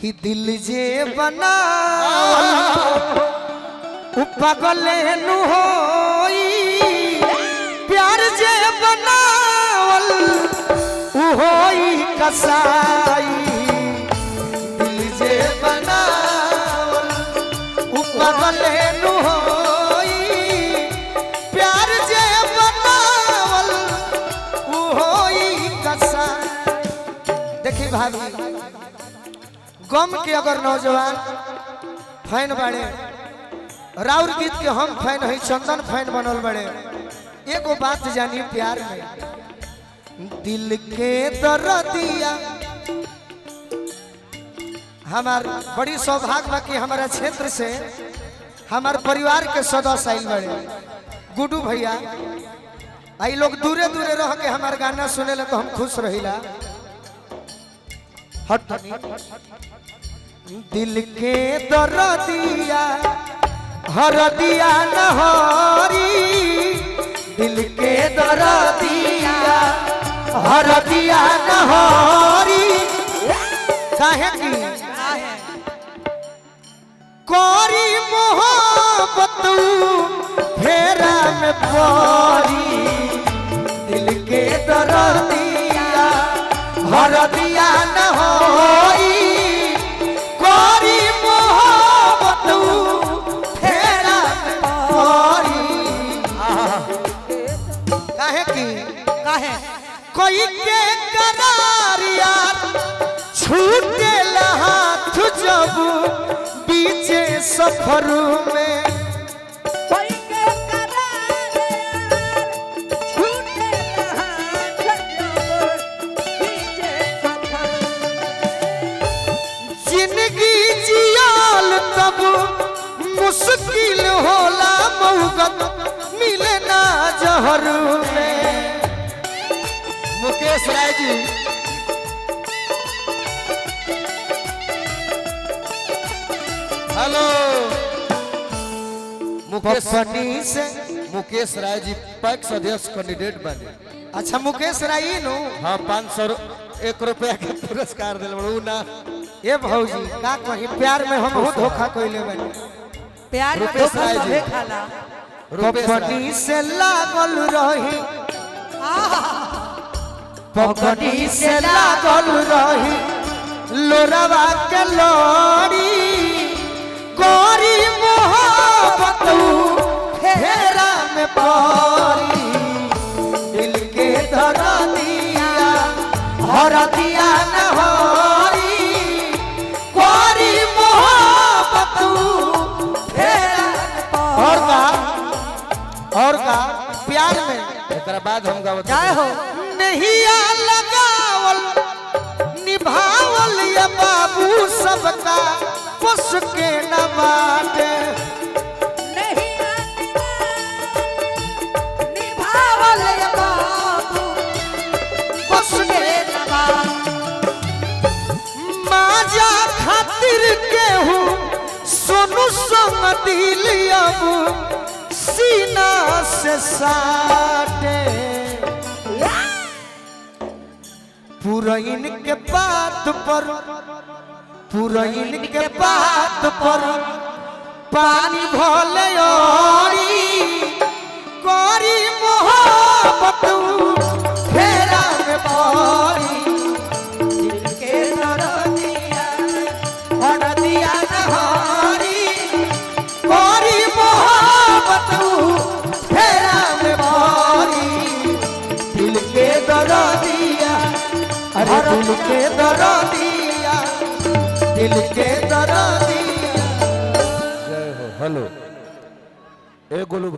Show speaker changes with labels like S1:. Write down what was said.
S1: कि दिल जे बना पागले नु होई प्यार जे बनावल उ होई कसाई। दिल जे बनावल उ पागले नु होई प्यार जे बनावल उ होई कसाई। देखी भाभी गम के अगर नौजवान फैन बड़े राउर गीत के हम फैन है चंदन फैन बनल बड़े एगो बात जानी प्यार में दिल के दर्दिया हमार बड़ी सौभाग्य बा कि हमारा क्षेत्र से हमार परिवार के सदस्य आइल बड़े गुड्डू भैया आई लोग दूरे दूरे रह के हमार गाना सुने ला तो हम खुश रहिला। दिल के दर्दिया हरदिया नहरी दिल के दर्दिया हरदिया नहरी काहे की कोरी मोहब्बत फेरा में पड़ी दिल के दर्दिया हरदिया नहरी कोरी मोहब्बत फेरा में पड़ी काहे की काहे कोई के करार यार छूटे हाथ जब बीचे सफर में
S2: कोई के करार यार छूटे हाथ जब बीचे सफर
S1: जिंदगी जियाल तब मुश्किल होला मौगत मिले ना जहर में। मुकेश राय जी
S3: हेलो
S1: मुकेश
S3: राय जी पैक्स अध्यक्ष कैंडिडेट बने।
S1: अच्छा मुकेश राय नु
S3: हाँ 501 रुपया के पुरस्कार दिल बड़ू ना
S1: ये भौजी का कही प्यार में हम बहुत धोखा कइले बानी।
S2: प्यार में
S3: रुपेश
S2: धोखा
S3: राय जी।
S2: सबे खाला
S1: पगड़ी से लागल रही पगड़ी से लागल रही लोरवा के लोरी गोरी मोहब्बत फेरा में पड़ी दिल के दर्दिया हरदिया नहरी गोरी मोहब्बत फेरा और का प्यार में
S3: एकरा बाद हम गावत
S2: काय हो
S1: नहीं लगावल निभावल या बाबू सबका पुस के न बाटे
S2: नहीं निभावल या बाबू
S1: पुस के
S2: नवा
S1: माजा खातिर केहू सोनू संग दिल अब सीना से साटे पुरैन के बात पर पुरैन के बात पर पानी भले ओरी कोरी मोहब्बत फेरा में पड़ी दिल के दर्दिया हरदिया नहरी कोरी मोहब्बत फेरा में पड़ी दिल के दर्दिया अरे दिल के दर्दिया दिल के दर्दिया।
S3: जय हो। हेलो ए गोलू